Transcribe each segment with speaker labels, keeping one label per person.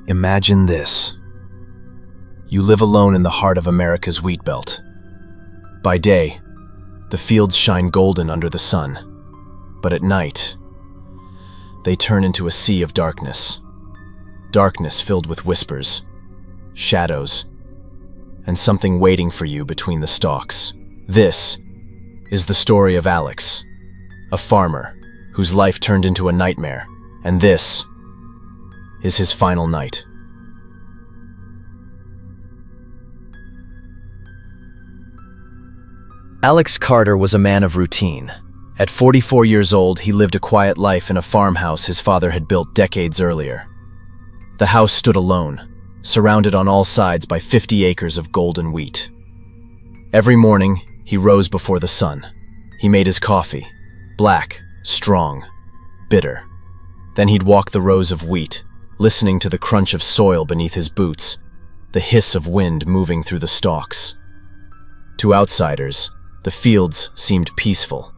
Speaker 1: Imagine this. You live alone in the heart of America's wheat belt. By day, the fields shine golden under the sun, but at night, they turn into a sea of darkness. Darkness filled with whispers, shadows, and something waiting for you between the stalks. This is the story of Alex, a farmer whose life turned into a nightmare, and this is his final night. Alex Carter was a man of routine. At 44 years old, he lived a quiet life in a farmhouse his father had built decades earlier. The house stood alone, surrounded on all sides by 50 acres of golden wheat. Every morning, he rose before the sun. He made his coffee, black, strong, bitter. Then he'd walk the rows of wheat, listening to the crunch of soil beneath his boots, the hiss of wind moving through the stalks. To outsiders, the fields seemed peaceful.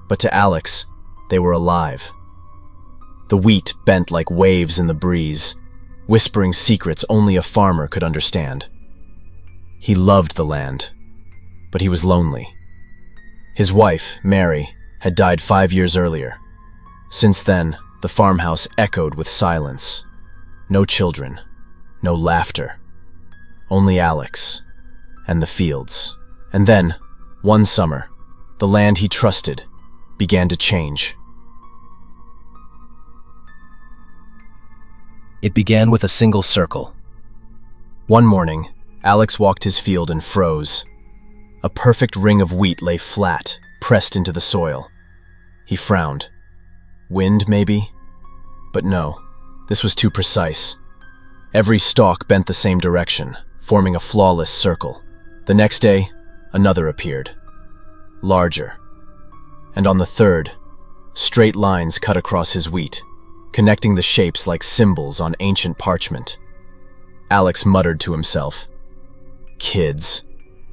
Speaker 1: But to Alex, they were alive. The wheat bent like waves in the breeze, whispering secrets only a farmer could understand. He loved the land, but he was lonely. His wife, Mary, had died 5 years earlier. Since then, the farmhouse echoed with silence. No children, no laughter. Only Alex and the fields. And then, one summer, the land he trusted began to change. It began with a single circle. One morning, Alex walked his field and froze. A perfect ring of wheat lay flat, pressed into the soil. He frowned. Wind, maybe? But no, this was too precise. Every stalk bent the same direction, forming a flawless circle. The next day, another appeared, larger. And on the third, straight lines cut across his wheat, connecting the shapes like symbols on ancient parchment. Alex muttered to himself, "Kids.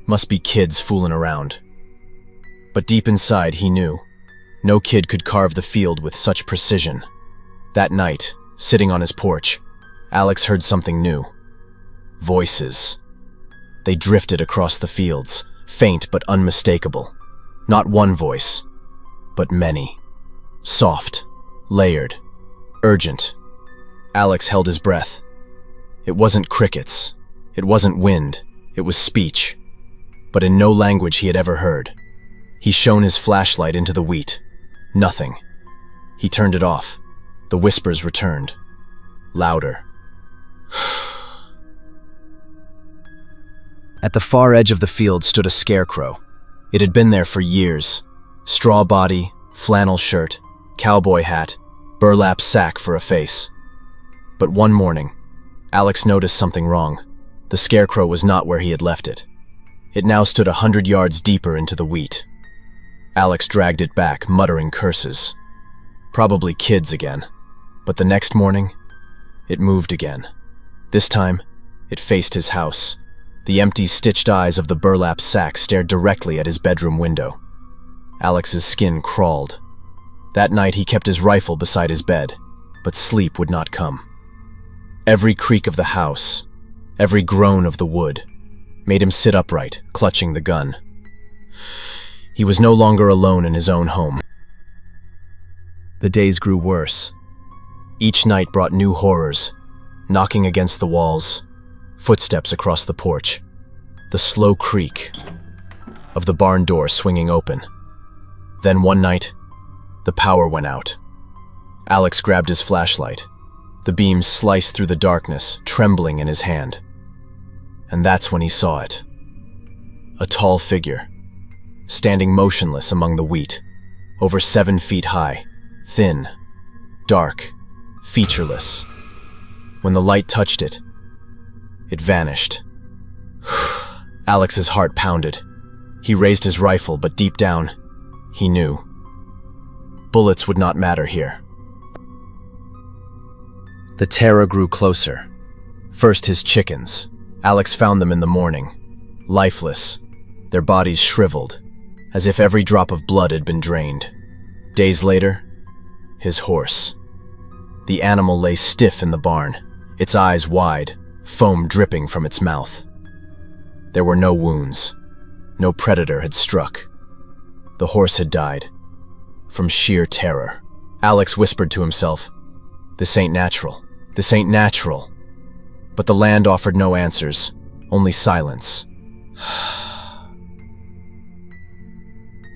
Speaker 1: Must be kids fooling around." But deep inside he knew, no kid could carve the field with such precision. That night, sitting on his porch, Alex heard something new. Voices. They drifted across the fields, faint but unmistakable. Not one voice, but many. Soft, layered, urgent. Alex held his breath. It wasn't crickets. It wasn't wind. It was speech. But in no language he had ever heard. He shone his flashlight into the wheat. Nothing. He turned it off. The whispers returned. Louder. At the far edge of the field stood a scarecrow. It had been there for years. Straw body, flannel shirt, cowboy hat, burlap sack for a face. But one morning, Alex noticed something wrong. The scarecrow was not where he had left it. It now stood 100 yards deeper into the wheat. Alex dragged it back, muttering curses. Probably kids again. But the next morning, it moved again. This time, it faced his house. The empty, stitched eyes of the burlap sack stared directly at his bedroom window. Alex's skin crawled. That night he kept his rifle beside his bed, but sleep would not come. Every creak of the house, every groan of the wood, made him sit upright, clutching the gun. He was no longer alone in his own home. The days grew worse. Each night brought new horrors, knocking against the walls, footsteps across the porch, the slow creak of the barn door swinging open. Then one night, the power went out. Alex grabbed his flashlight. The beam sliced through the darkness, trembling in his hand. And that's when he saw it. A tall figure, standing motionless among the wheat, over 7 feet high, thin, dark, featureless. When the light touched it, it vanished. Alex's heart pounded. He raised his rifle, but deep down, he knew. Bullets would not matter here. The terror grew closer. First his chickens. Alex found them in the morning, lifeless, their bodies shriveled, as if every drop of blood had been drained. Days later, his horse. The animal lay stiff in the barn, its eyes wide, foam dripping from its mouth. There were no wounds. No predator had struck. The horse had died. From sheer terror. Alex whispered to himself, "This ain't natural. This ain't natural." But the land offered no answers, only silence.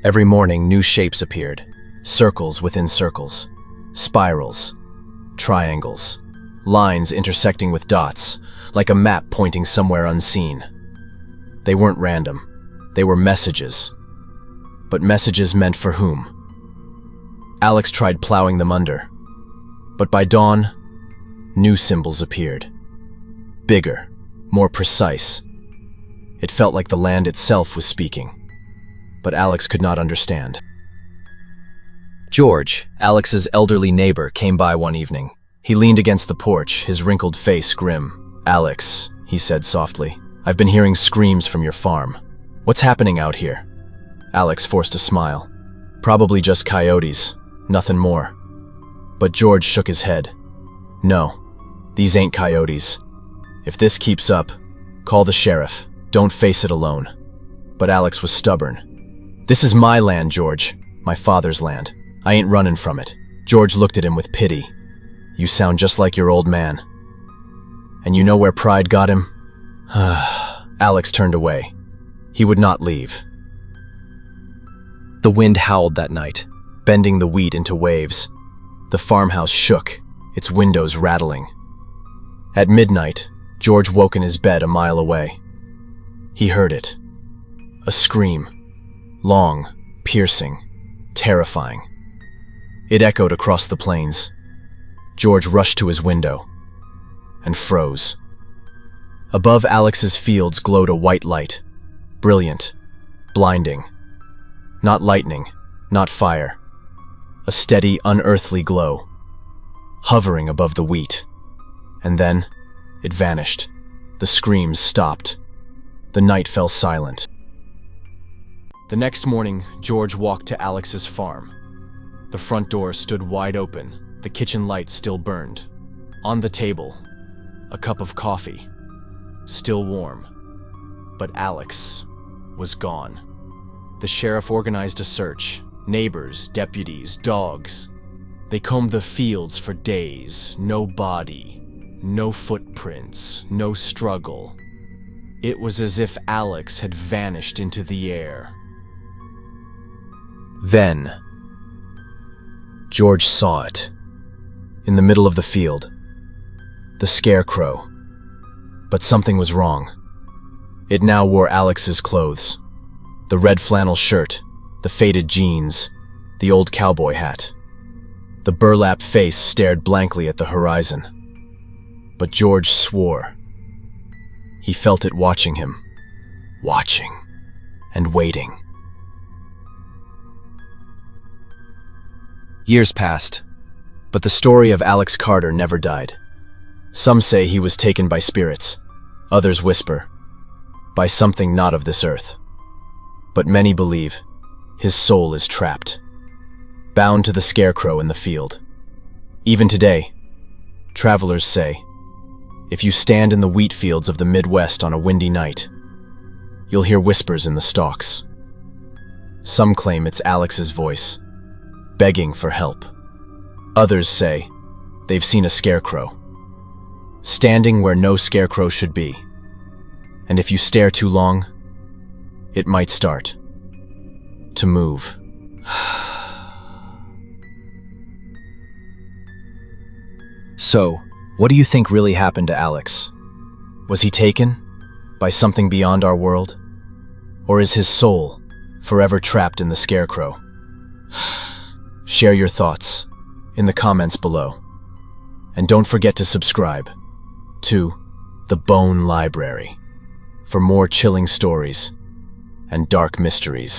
Speaker 1: Every morning, new shapes appeared. Circles within circles. Spirals. Triangles. Lines intersecting with dots, like a map pointing somewhere unseen. They weren't random. They were messages. But messages meant for whom? Alex tried plowing them under. But by dawn, new symbols appeared. Bigger, more precise. It felt like the land itself was speaking. But Alex could not understand. George, Alex's elderly neighbor, came by one evening. He leaned against the porch, his wrinkled face grim. "Alex," he said softly, "I've been hearing screams from your farm. What's happening out here?" Alex forced a smile. "Probably just coyotes, nothing more." But George shook his head. "No, these ain't coyotes. If this keeps up, call the sheriff. Don't face it alone." But Alex was stubborn. "This is my land, George. My father's land. I ain't running from it." George looked at him with pity. "You sound just like your old man. And you know where pride got him?" Alex turned away. He would not leave. The wind howled that night, bending the wheat into waves. The farmhouse shook, its windows rattling. At midnight, George woke in his bed a mile away. He heard it. A scream. Long, piercing, terrifying. It echoed across the plains. George rushed to his window and froze. Above Alex's fields glowed a white light. Brilliant. Blinding. Not lightning, not fire. A steady, unearthly glow. Hovering above the wheat. And then, it vanished. The screams stopped. The night fell silent. The next morning, George walked to Alex's farm. The front door stood wide open. The kitchen light still burned. On the table, a cup of coffee, still warm. But Alex was gone. The sheriff organized a search. Neighbors, deputies, dogs. They combed the fields for days. No body, no footprints, no struggle. It was as if Alex had vanished into the air. Then, George saw it. In the middle of the field. The Scarecrow. But something was wrong. It now wore Alex's clothes. The red flannel shirt, the faded jeans, the old cowboy hat. The burlap face stared blankly at the horizon. But George swore. He felt it watching him. Watching. And waiting. Years passed, but the story of Alex Carter never died. Some say he was taken by spirits. Others whisper, by something not of this earth. But many believe his soul is trapped, bound to the Scarecrow in the field. Even today, travelers say, if you stand in the wheat fields of the Midwest on a windy night, you'll hear whispers in the stalks. Some claim it's Alex's voice, begging for help. Others say they've seen a scarecrow, standing where no scarecrow should be. And if you stare too long, it might start to move. So, what do you think really happened to Alex? Was he taken by something beyond our world? Or is his soul forever trapped in the Scarecrow? Share your thoughts in the comments below. And don't forget to subscribe to The Bone Library for more chilling stories and dark mysteries.